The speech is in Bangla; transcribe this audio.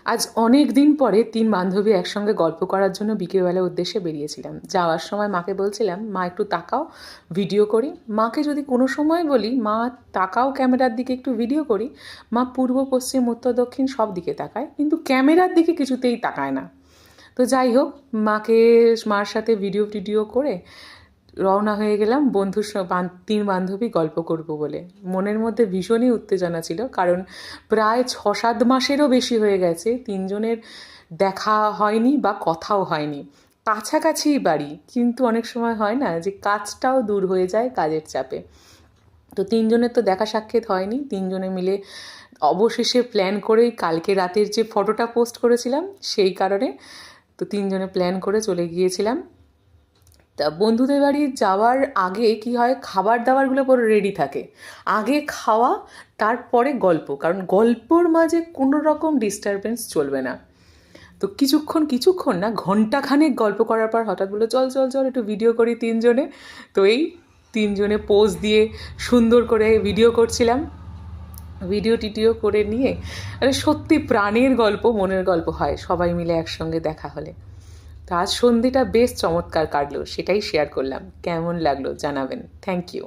আজ অনেক দিন পরে তিন বান্ধবী একসঙ্গে গল্প করার জন্য বিকেলবেলা উদ্দেশ্যে বেরিয়েছিলাম। যাওয়ার সময় মাকে বলছিলাম, মা একটু তাকাও, ভিডিও করি। মাকে যদি কোনো সময় বলি, মা তাকাও ক্যামেরার দিকে একটু ভিডিও করি, মা পূর্ব পশ্চিম উত্তর দক্ষিণ সব দিকে তাকায়, কিন্তু ক্যামেরার দিকে কিছুতেই তাকায় না। তো যাই হোক, মার সাথে ভিডিও করে রওনা হয়ে গেলাম তিন বান্ধবী গল্প করব বলে। মনের মধ্যে ভীষণই উত্তেজনা ছিল, কারণ প্রায় 6-7 মাসেরও বেশি হয়ে গেছে তিনজনের দেখা হয়নি বা কথাও হয়নি। কাছাকাছি বাড়ি, কিন্তু অনেক সময় হয় না যে কাজটাও দূর হয়ে যায় কাজের চাপে। তো তিনজনের তো দেখা সাক্ষাৎ হয়নি। তিনজনে মিলে অবশেষে প্ল্যান করেই কালকে রাতের যে ফটোটা পোস্ট করেছিলাম সেই কারণে তো তিনজনে প্ল্যান করে চলে গিয়েছিলাম। তা বন্ধুদের বাড়ি যাওয়ার আগে কি হয়, খাবার দাবারগুলো পুরো রেডি থাকে। আগে খাওয়া, তারপরে গল্প, কারণ গল্পর মাঝে কোনো রকম ডিস্টারবেন্স চলবে না। তো কিছুক্ষণ না, ঘন্টাখানেক গল্প করার পর হঠাৎ বললো, চল চল চল একটু ভিডিও করি তিনজনে। তো এই তিনজনে পোজ দিয়ে সুন্দর করে ভিডিও করছিলাম। ভিডিও করে নিয়ে সত্যি প্রাণের গল্প, মনের গল্প হয় সবাই মিলে একসঙ্গে দেখা হলে। তো আজ সন্ধেটা বেশ চমৎকার কাটলো, সেটাই শেয়ার করলাম। কেমন লাগলো জানাবেন। Thank you.